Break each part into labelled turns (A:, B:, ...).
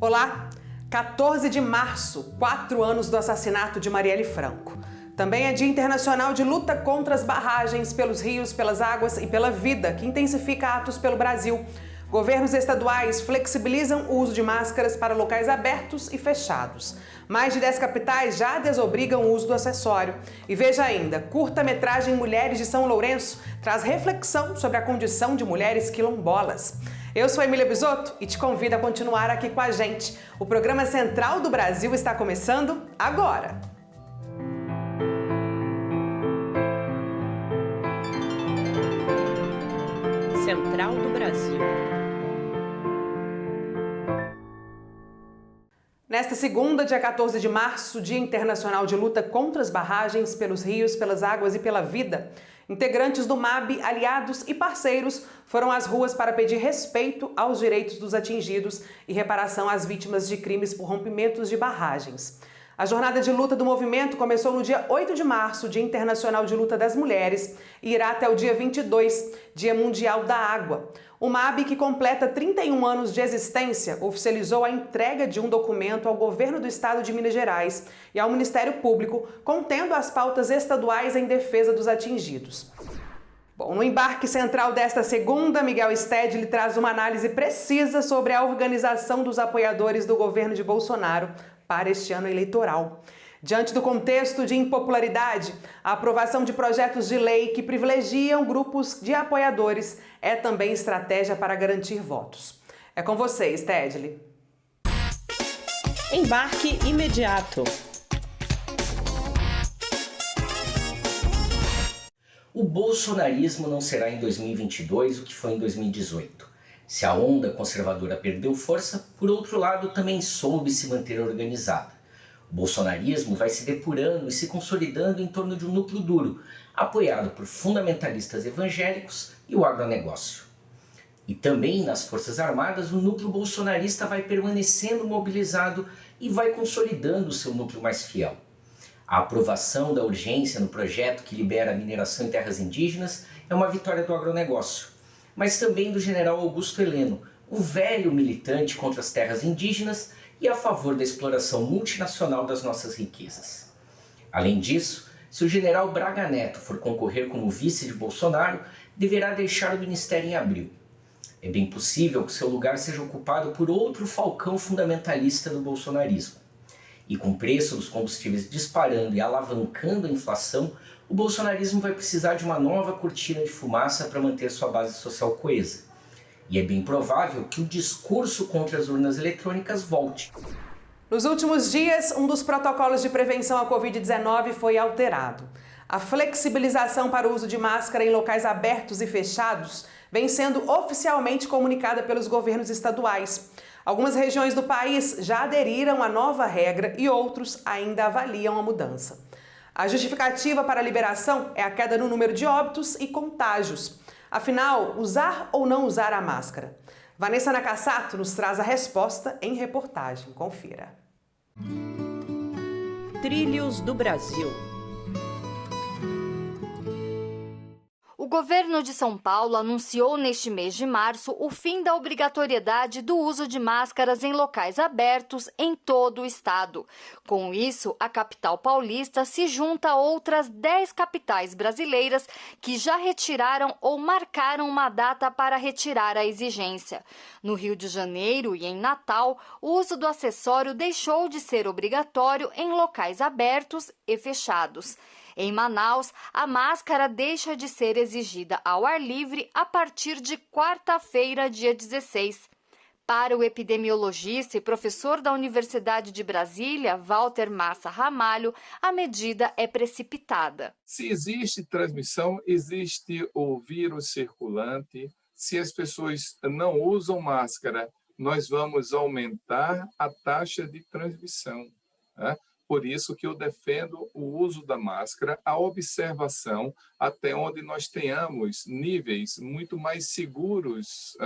A: Olá, 14 de março, 4 anos do assassinato de Marielle Franco. Também é Dia Internacional de Luta contra as barragens pelos rios, pelas águas e pela vida, que intensifica atos pelo Brasil. Governos estaduais flexibilizam o uso de máscaras para locais abertos e fechados. Mais de 10 capitais já desobrigam o uso do acessório. E veja ainda, curta-metragem Mulheres de São Lourenço traz reflexão sobre a condição de mulheres quilombolas. Eu sou Emília Bisotto e te convido a continuar aqui com a gente. O programa Central do Brasil está começando agora.
B: Central do Brasil.
A: Nesta segunda, dia 14 de março, Dia Internacional de Luta contra as barragens pelos rios, pelas águas e pela vida, integrantes do MAB, aliados e parceiros foram às ruas para pedir respeito aos direitos dos atingidos e reparação às vítimas de crimes por rompimentos de barragens. A jornada de luta do movimento começou no dia 8 de março, Dia Internacional de Luta das Mulheres, e irá até o dia 22, Dia Mundial da Água. O MAB, que completa 31 anos de existência, oficializou a entrega de um documento ao Governo do Estado de Minas Gerais e ao Ministério Público, contendo as pautas estaduais em defesa dos atingidos. Bom, no embarque central desta segunda, Miguel Stedley traz uma análise precisa sobre a organização dos apoiadores do governo de Bolsonaro para este ano eleitoral. Diante do contexto de impopularidade, a aprovação de projetos de lei que privilegiam grupos de apoiadores é também estratégia para garantir votos. É com você, Stedley.
B: Embarque imediato.
C: O bolsonarismo não será em 2022 o que foi em 2018. Se a onda conservadora perdeu força, por outro lado, também soube se manter organizada. O bolsonarismo vai se depurando e se consolidando em torno de um núcleo duro, apoiado por fundamentalistas evangélicos e o agronegócio. E também nas Forças Armadas, o núcleo bolsonarista vai permanecendo mobilizado e vai consolidando o seu núcleo mais fiel. A aprovação da urgência no projeto que libera a mineração em terras indígenas é uma vitória do agronegócio, mas também do general Augusto Heleno, o velho militante contra as terras indígenas e a favor da exploração multinacional das nossas riquezas. Além disso, se o general Braga Neto for concorrer como vice de Bolsonaro, deverá deixar o ministério em abril. É bem possível que seu lugar seja ocupado por outro falcão fundamentalista do bolsonarismo. E com o preço dos combustíveis disparando e alavancando a inflação, o bolsonarismo vai precisar de uma nova cortina de fumaça para manter sua base social coesa. E é bem provável que o discurso contra as urnas eletrônicas volte.
A: Nos últimos dias, um dos protocolos de prevenção à Covid-19 foi alterado. A flexibilização para o uso de máscara em locais abertos e fechados vem sendo oficialmente comunicada pelos governos estaduais. Algumas regiões do país já aderiram à nova regra e outros ainda avaliam a mudança. A justificativa para a liberação é a queda no número de óbitos e contágios. Afinal, usar ou não usar a máscara? Vanessa Nakassato nos traz a resposta em reportagem. Confira.
B: Trilhos do Brasil.
D: O governo de São Paulo anunciou neste mês de março o fim da obrigatoriedade do uso de máscaras em locais abertos em todo o estado. Com isso, a capital paulista se junta a outras 10 capitais brasileiras que já retiraram ou marcaram uma data para retirar a exigência. No Rio de Janeiro e em Natal, o uso do acessório deixou de ser obrigatório em locais abertos e fechados. Em Manaus, a máscara deixa de ser exigida ao ar livre a partir de quarta-feira, dia 16. Para o epidemiologista e professor da Universidade de Brasília, Walter Massa Ramalho, a medida é precipitada.
E: Se existe transmissão, existe o vírus circulante. Se as pessoas não usam máscara, nós vamos aumentar a taxa de transmissão, né? Por isso que eu defendo o uso da máscara, a observação, até onde nós tenhamos níveis muito mais seguros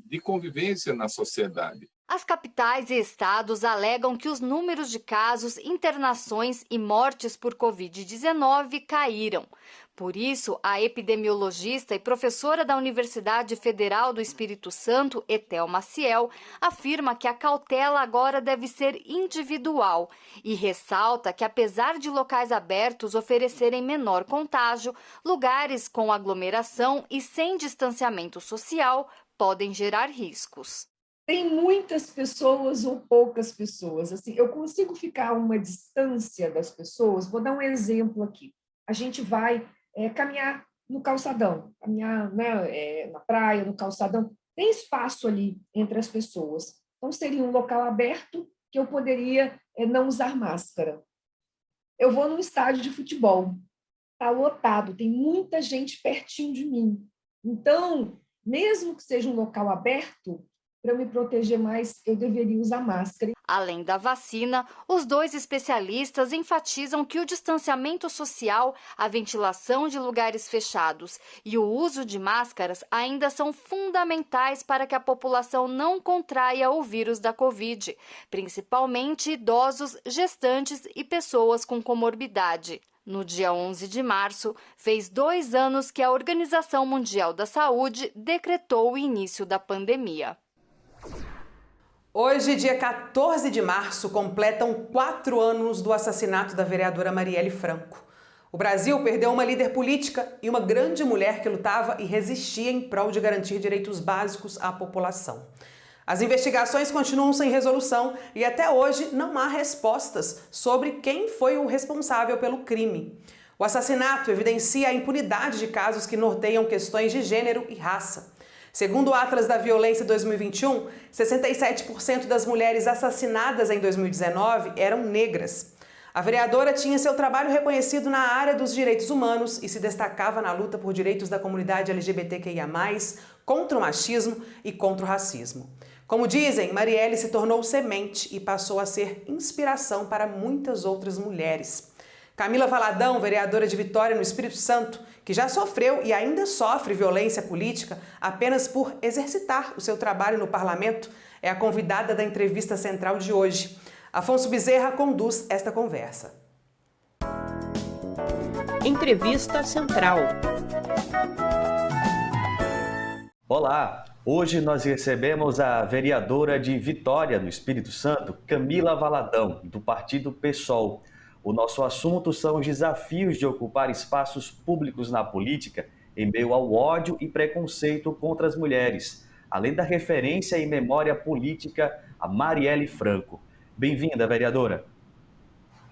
E: de convivência na sociedade.
D: As capitais e estados alegam que os números de casos, internações e mortes por Covid-19 caíram. Por isso, a epidemiologista e professora da Universidade Federal do Espírito Santo, Etel Maciel, afirma que a cautela agora deve ser individual e ressalta que, apesar de locais abertos oferecerem menor contágio, lugares com aglomeração e sem distanciamento social podem gerar riscos.
F: Tem muitas pessoas ou poucas pessoas. Assim, eu consigo ficar a uma distância das pessoas. Vou dar um exemplo aqui. A gente vai caminhar no calçadão, caminhar na praia, no calçadão. Tem espaço ali entre as pessoas. Então, seria um local aberto que eu poderia não usar máscara. Eu vou num estádio de futebol. Está lotado, tem muita gente pertinho de mim. Então, mesmo que seja um local aberto, para eu me proteger mais, eu deveria usar máscara.
D: Além da vacina, os dois especialistas enfatizam que o distanciamento social, a ventilação de lugares fechados e o uso de máscaras ainda são fundamentais para que a população não contraia o vírus da Covid, principalmente idosos, gestantes e pessoas com comorbidade. No dia 11 de março, fez 2 anos que a Organização Mundial da Saúde decretou o início da pandemia.
A: Hoje, dia 14 de março, completam 4 anos do assassinato da vereadora Marielle Franco. O Brasil perdeu uma líder política e uma grande mulher que lutava e resistia em prol de garantir direitos básicos à população. As investigações continuam sem resolução e até hoje não há respostas sobre quem foi o responsável pelo crime. O assassinato evidencia a impunidade de casos que norteiam questões de gênero e raça. Segundo o Atlas da Violência 2021, 67% das mulheres assassinadas em 2019 eram negras. A vereadora tinha seu trabalho reconhecido na área dos direitos humanos e se destacava na luta por direitos da comunidade LGBTQIA+, contra o machismo e contra o racismo. Como dizem, Marielle se tornou semente e passou a ser inspiração para muitas outras mulheres. Camila Valadão, vereadora de Vitória, no Espírito Santo, que já sofreu e ainda sofre violência política apenas por exercitar o seu trabalho no parlamento, é a convidada da entrevista central de hoje. Afonso Bezerra conduz esta conversa.
B: Entrevista Central.
G: Olá! Hoje nós recebemos a vereadora de Vitória, no Espírito Santo, Camila Valadão, do partido PSOL. O nosso assunto são os desafios de ocupar espaços públicos na política em meio ao ódio e preconceito contra as mulheres, além da referência e memória política a Marielle Franco. Bem-vinda, vereadora.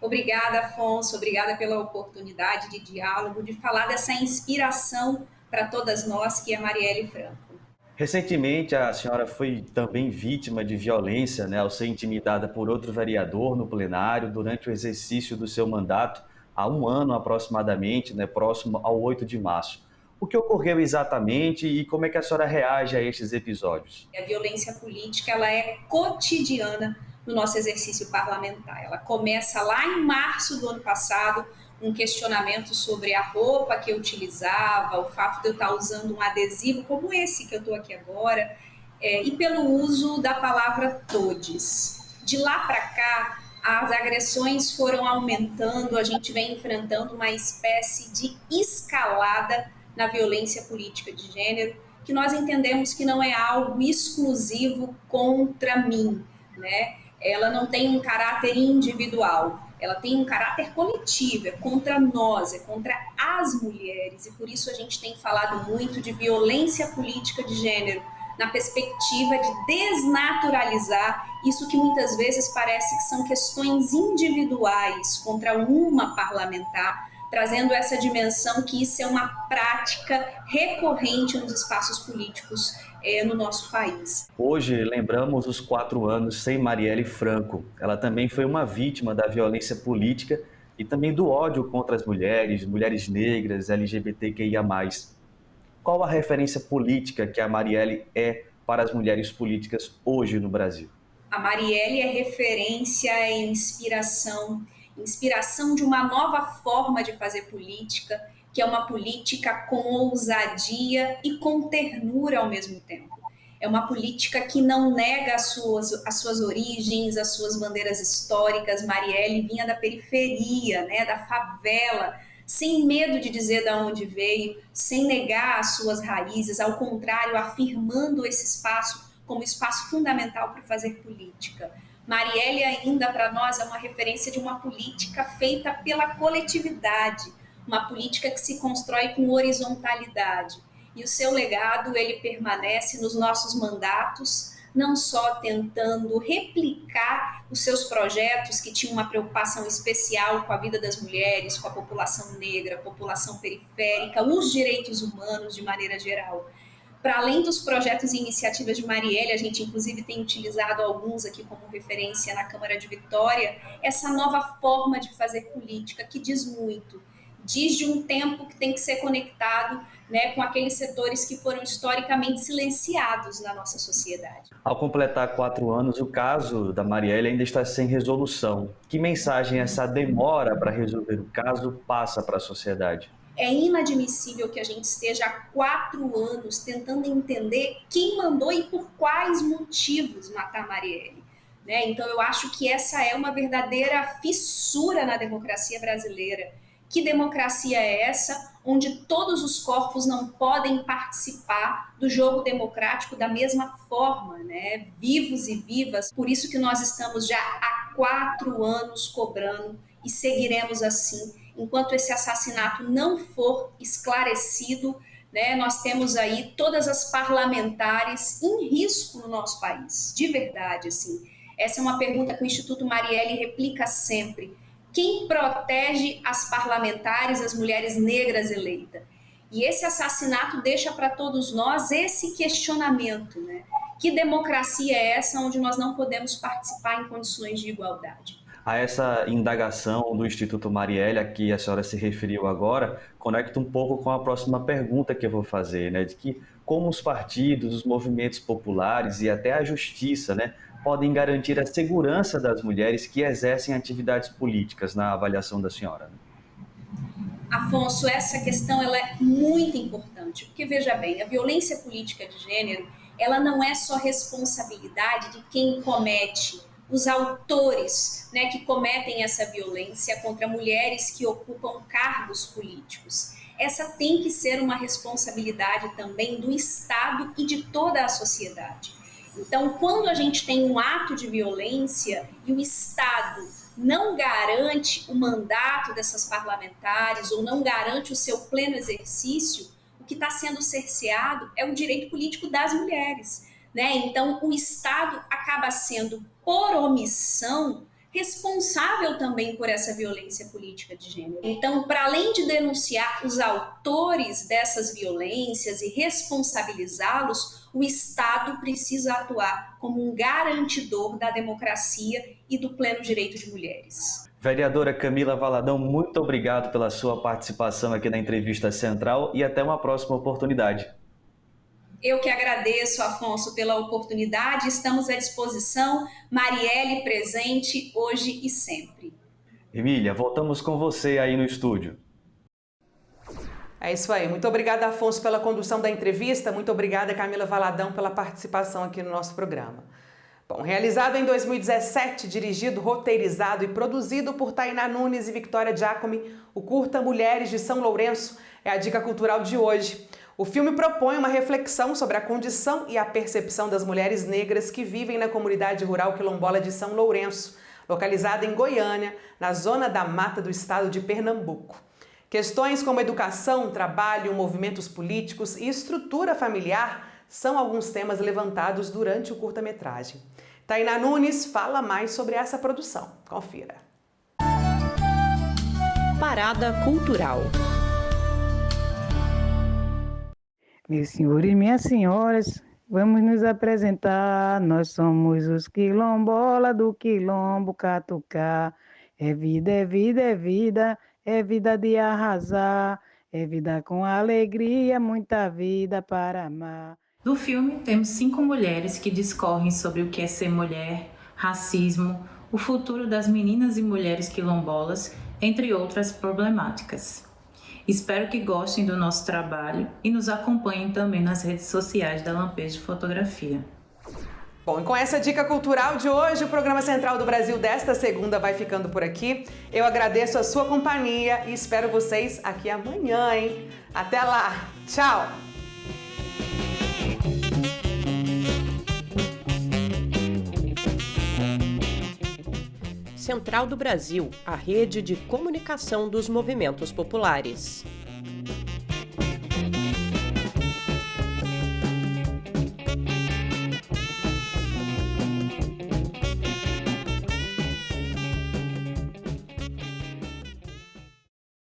H: Obrigada, Afonso. Obrigada pela oportunidade de diálogo, de falar dessa inspiração para todas nós que é Marielle Franco.
G: Recentemente, a senhora foi também vítima de violência, ao ser intimidada por outro vereador no plenário durante o exercício do seu mandato, há 1 ano aproximadamente, próximo ao 8 de março. O que ocorreu exatamente e como é que a senhora reage a estes episódios?
H: A violência política ela é cotidiana no nosso exercício parlamentar. Ela começa lá em março do ano passado, um questionamento sobre a roupa que eu utilizava, o fato de eu estar usando um adesivo como esse que eu estou aqui agora, e pelo uso da palavra todes. De lá para cá, as agressões foram aumentando, a gente vem enfrentando uma espécie de escalada na violência política de gênero, que nós entendemos que não é algo exclusivo contra mim, né? Ela não tem um caráter individual. Ela tem um caráter coletivo, é contra nós, é contra as mulheres, e por isso a gente tem falado muito de violência política de gênero, na perspectiva de desnaturalizar isso que muitas vezes parece que são questões individuais contra uma parlamentar, trazendo essa dimensão que isso é uma prática recorrente nos espaços políticos no nosso país.
G: Hoje lembramos os 4 anos sem Marielle Franco. Ela também foi uma vítima da violência política e também do ódio contra as mulheres negras, LGBTQIA+. Qual a referência política que a Marielle é para as mulheres políticas hoje no Brasil?
H: A Marielle é referência, é inspiração de uma nova forma de fazer política, que é uma política com ousadia e com ternura ao mesmo tempo. É uma política que não nega as suas origens, as suas bandeiras históricas. Marielle vinha da periferia, da favela, sem medo de dizer de onde veio, sem negar as suas raízes, ao contrário, afirmando esse espaço como espaço fundamental para fazer política. Marielle ainda para nós é uma referência de uma política feita pela coletividade, uma política que se constrói com horizontalidade. E o seu legado, ele permanece nos nossos mandatos, não só tentando replicar os seus projetos que tinham uma preocupação especial com a vida das mulheres, com a população negra, a população periférica, os direitos humanos de maneira geral. Para além dos projetos e iniciativas de Marielle, a gente inclusive tem utilizado alguns aqui como referência na Câmara de Vitória, essa nova forma de fazer política que diz muito. Diz de um tempo que tem que ser conectado, né, com aqueles setores que foram historicamente silenciados na nossa sociedade.
G: Ao completar 4 anos, o caso da Marielle ainda está sem resolução. Que mensagem essa demora para resolver o caso passa para a sociedade?
H: É inadmissível que a gente esteja há 4 anos tentando entender quem mandou e por quais motivos matar Marielle. Né? Então, eu acho que essa é uma verdadeira fissura na democracia brasileira. Que democracia é essa, onde todos os corpos não podem participar do jogo democrático da mesma forma, né? Vivos e vivas? Por isso que nós estamos já há 4 anos cobrando e seguiremos assim. Enquanto esse assassinato não for esclarecido, né, nós temos aí todas as parlamentares em risco no nosso país, de verdade, assim. Essa é uma pergunta que o Instituto Marielle replica sempre. Quem protege as parlamentares, as mulheres negras eleitas? E esse assassinato deixa para todos nós esse questionamento, né? Que democracia é essa onde nós não podemos participar em condições de igualdade?
G: A essa indagação do Instituto Marielle, a que a senhora se referiu agora, conecta um pouco com a próxima pergunta que eu vou fazer, né? De que como os partidos, os movimentos populares e até a justiça, né, podem garantir a segurança das mulheres que exercem atividades políticas, na avaliação da senhora?
H: Afonso, essa questão ela é muito importante, porque veja bem, a violência política de gênero, ela não é só responsabilidade de quem comete, os autores, né, que cometem essa violência contra mulheres que ocupam cargos políticos. Essa tem que ser uma responsabilidade também do Estado e de toda a sociedade. Então, quando a gente tem um ato de violência e o Estado não garante o mandato dessas parlamentares ou não garante o seu pleno exercício, o que está sendo cerceado é o direito político das mulheres, né? Então, o Estado acaba sendo, por omissão, responsável também por essa violência política de gênero. Então, para além de denunciar os autores dessas violências e responsabilizá-los, o Estado precisa atuar como um garantidor da democracia e do pleno direito de mulheres.
G: Vereadora Camila Valadão, muito obrigado pela sua participação aqui na Entrevista Central e até uma próxima oportunidade.
H: Eu que agradeço, Afonso, pela oportunidade. Estamos à disposição. Marielle presente hoje e sempre.
G: Emília, voltamos com você aí no estúdio.
A: É isso aí. Muito obrigada, Afonso, pela condução da entrevista. Muito obrigada, Camila Valadão, pela participação aqui no nosso programa. Bom, realizado em 2017, dirigido, roteirizado e produzido por Tainá Nunes e Victoria Giacomi, o curta Mulheres de São Lourenço é a dica cultural de hoje. O filme propõe uma reflexão sobre a condição e a percepção das mulheres negras que vivem na comunidade rural quilombola de São Lourenço, localizada em Goiânia, na zona da mata do estado de Pernambuco. Questões como educação, trabalho, movimentos políticos e estrutura familiar são alguns temas levantados durante o curta-metragem. Tainá Nunes fala mais sobre essa produção. Confira.
B: Parada Cultural.
I: Meus senhores e minhas senhoras, vamos nos apresentar. Nós somos os quilombola do quilombo Catucá. É vida, é vida, é vida, é vida de arrasar. É vida com alegria, muita vida para amar.
J: No filme, temos 5 mulheres que discorrem sobre o que é ser mulher, racismo, o futuro das meninas e mulheres quilombolas, entre outras problemáticas. Espero que gostem do nosso trabalho e nos acompanhem também nas redes sociais da Lampejo Fotografia.
A: Bom, e com essa dica cultural de hoje, o programa Central do Brasil desta segunda vai ficando por aqui. Eu agradeço a sua companhia e espero vocês aqui amanhã, hein? Até lá! Tchau!
B: Central do Brasil, a rede de comunicação dos movimentos populares.